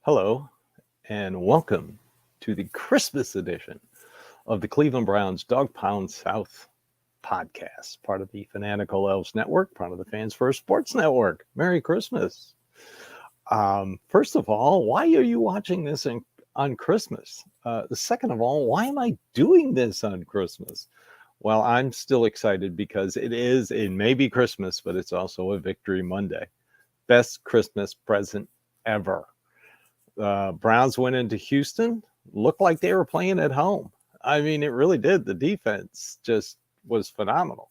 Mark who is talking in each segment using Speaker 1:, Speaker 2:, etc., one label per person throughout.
Speaker 1: Hello, and welcome to the Christmas edition of the Cleveland Browns Dawgpound South podcast, part of the Fanatical Elves Network, part of the Fans First Sports Network. Merry Christmas. First of all, why are you watching this on Christmas? Second of all, why am I doing this on Christmas? Well, I'm still excited because it may be Christmas, but it's also a Victory Monday. Best Christmas present ever. Browns went into Houston, looked like they were playing at home. I mean, it really did. The defense just was phenomenal.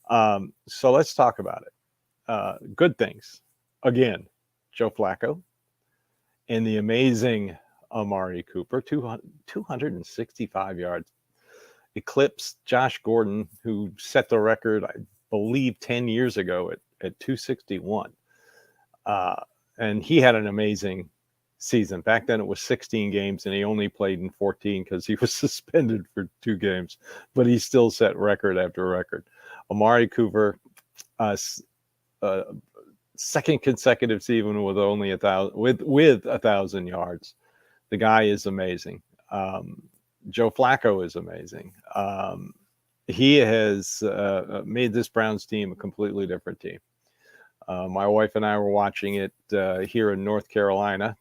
Speaker 1: So let's talk about it. Good things. Again, Joe Flacco and the amazing Amari Cooper, 265 yards. Eclipsed Josh Gordon, who set the record, I believe, 10 years ago at 261. And he had an amazing season. Back then it was 16 games and he only played in 14 because he was suspended for 2 games, but he still set record after record. Amari Cooper, second consecutive season with only 1,000 yards. The guy is amazing. Joe Flacco is amazing. He has made this Browns team a completely different team. My wife and I were watching it here in North Carolina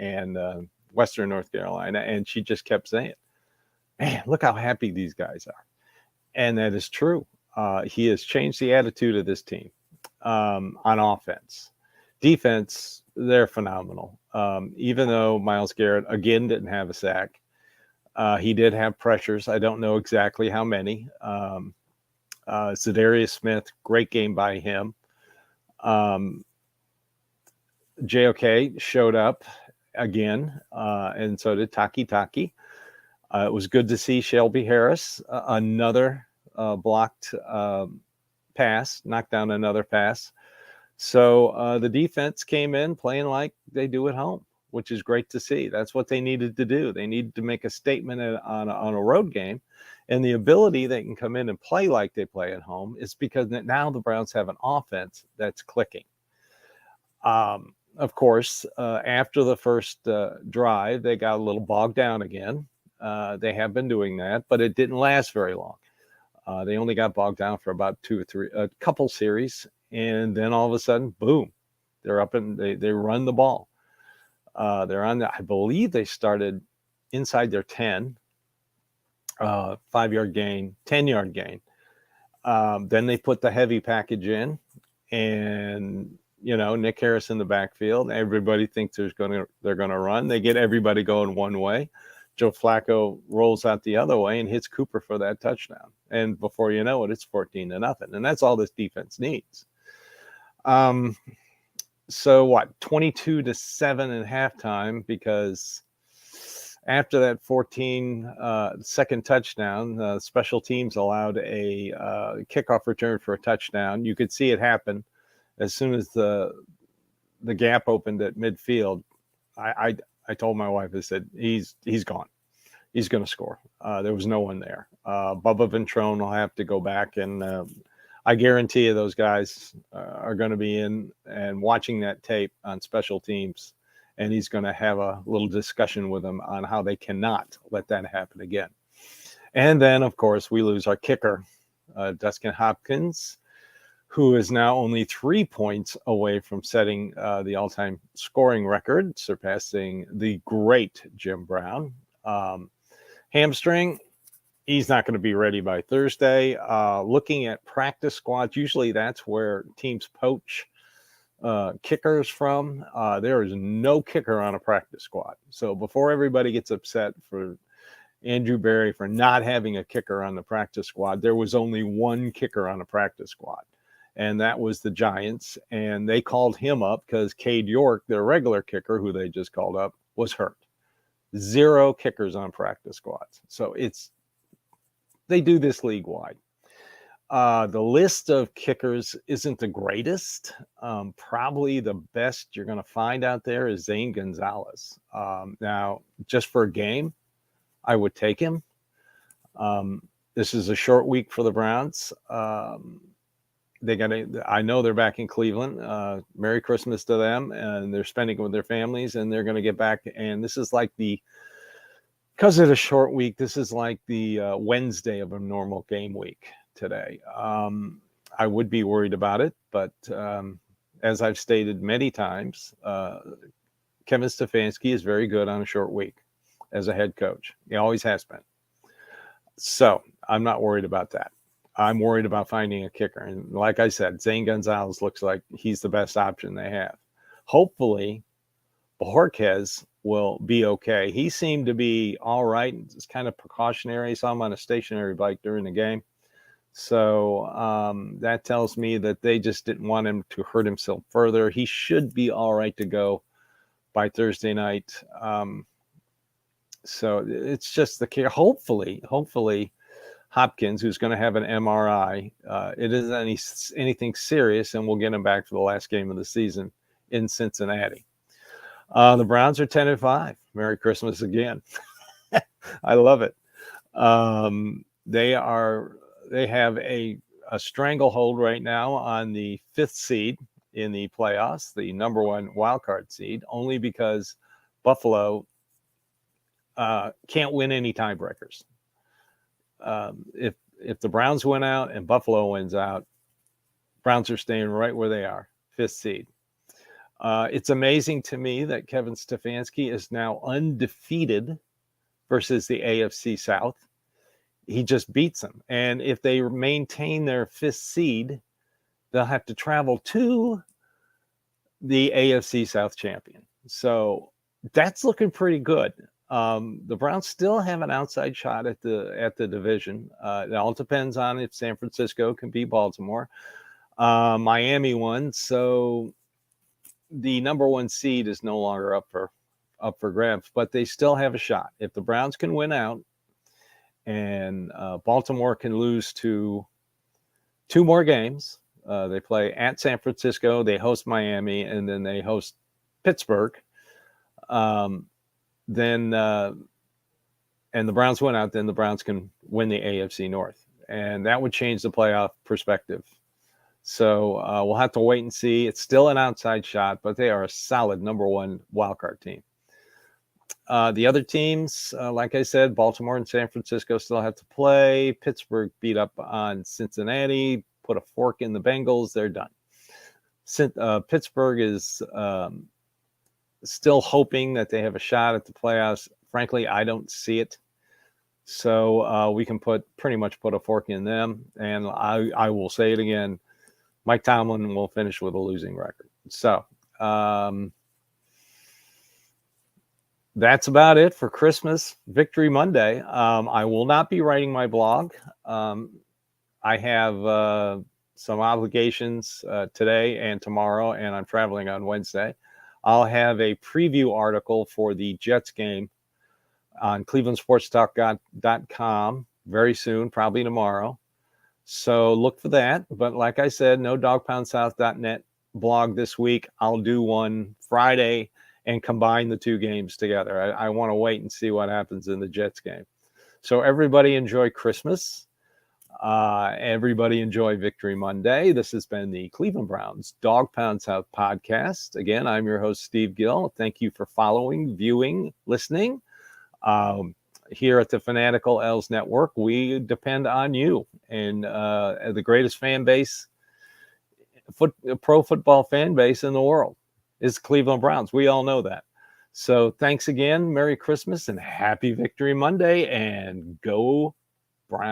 Speaker 1: and Western North Carolina, and she just kept saying, man, look how happy these guys are. And that is true. He has changed the attitude of this team on offense. Defense, they're phenomenal. Even though Myles Garrett, again, didn't have a sack, he did have pressures. I don't know exactly how many. Zadarius Smith, great game by him. JOK showed up again, and so did Taki. It was good to see Shelby Harris, another blocked pass, knocked down another pass. So the defense came in playing like they do at home, which is great to see. That's what they needed to do. They needed to make a statement on a road game. And the ability they can come in and play like they play at home is because now the Browns have an offense that's clicking. Of course, after the first drive, they got a little bogged down again. They have been doing that, but it didn't last very long. They only got bogged down for about a couple series. And then all of a sudden, boom, they're up and they run the ball. They're on I believe they started inside their 10. 5-yard gain, 10-yard gain. Then they put the heavy package in, and Nick Harris in the backfield. Everybody thinks they're going to run. They get everybody going one way. Joe Flacco rolls out the other way and hits Cooper for that touchdown. And before you know it, it's 14-0, and that's all this defense needs. So what? 22-7 at halftime because after that 14-second touchdown, special teams allowed a kickoff return for a touchdown. You could see it happen as soon as the gap opened at midfield. I told my wife, I said, he's gone. He's going to score. There was no one there. Bubba Ventrone will have to go back, and I guarantee you those guys are going to be in and watching that tape on special teams. And he's going to have a little discussion with them on how they cannot let that happen again. And then, of course, we lose our kicker, Dustin Hopkins, who is now only 3 points away from setting the all-time scoring record, surpassing the great Jim Brown. Hamstring, he's not going to be ready by Thursday. Looking at practice squads, usually that's where teams poach kickers from. There is no kicker on a practice squad. So before everybody gets upset for Andrew Berry for not having a kicker on the practice squad, there was only one kicker on a practice squad, and that was the Giants. And they called him up because Cade York, their regular kicker, who they just called up, was hurt. 0 kickers on practice squads. So they do this league-wide. The list of kickers isn't the greatest. Probably the best you're going to find out there is Zane Gonzalez. Now, just for a game, I would take him. This is a short week for the Browns. I know they're back in Cleveland. Merry Christmas to them, and they're spending it with their families, and they're going to get back. And this is like because of the short week, this is like the Wednesday of a normal game week today. I would be worried about it, but as I've stated many times, Kevin Stefanski is very good on a short week as a head coach. He always has been. So I'm not worried about that. I'm worried about finding a kicker. And like I said, Zane Gonzalez looks like he's the best option they have. Hopefully, Bojorquez will be okay. He seemed to be all right. It's kind of precautionary. I saw him on a stationary bike during the game. So that tells me that they just didn't want him to hurt himself further. He should be all right to go by Thursday night. So it's just the care. Hopefully, Hopkins, who's going to have an MRI, it isn't anything serious, and we'll get him back for the last game of the season in Cincinnati. The Browns are 10-5. Merry Christmas again. I love it. They have a stranglehold right now on the 5th seed in the playoffs, the number 1 wild card seed, only because Buffalo can't win any tiebreakers. If the Browns win out and Buffalo wins out, Browns are staying right where they are, 5th seed. It's amazing to me that Kevin Stefanski is now undefeated versus the AFC South. He just beats them. And if they maintain their 5th seed, they'll have to travel to the AFC South champion. So that's looking pretty good. The Browns still have an outside shot at the division. It all depends on if San Francisco can beat Baltimore. Miami won, so the number 1 seed is no longer up for grabs, but they still have a shot. If the Browns can win out and Baltimore can lose to 2 more games, they play at San Francisco, they host Miami, and then they host Pittsburgh. Then and the Browns win out, then the Browns can win the AFC North, and that would change the playoff perspective. So we'll have to wait and see. It's still an outside shot, but they are a solid number 1 wildcard team. The other teams, like I said, Baltimore and San Francisco still have to play. Pittsburgh beat up on Cincinnati, put a fork in the Bengals. They're done. Pittsburgh is still hoping that they have a shot at the playoffs. Frankly, I don't see it. So we can pretty much put a fork in them. And I will say it again, Mike Tomlin will finish with a losing record. So that's about it for Christmas Victory Monday. I will not be writing my blog. I have some obligations today and tomorrow, and I'm traveling on Wednesday. I'll have a preview article for the Jets game on clevelandsportstalk.com very soon, probably tomorrow. So look for that. But like I said, no dawgpoundsouth.net blog this week. I'll do one Friday and combine the 2 games together. I want to wait and see what happens in the Jets game. So everybody enjoy Christmas. Everybody enjoy Victory Monday. This has been the Cleveland Browns Dawgpound South podcast. Again, I'm your host, Steve Gill. Thank you for following, viewing, listening. Here at the Fanatical L's Network, we depend on you and the greatest fan base, pro football fan base in the world is Cleveland Browns. We all know that. So thanks again. Merry Christmas and happy Victory Monday, and go Browns.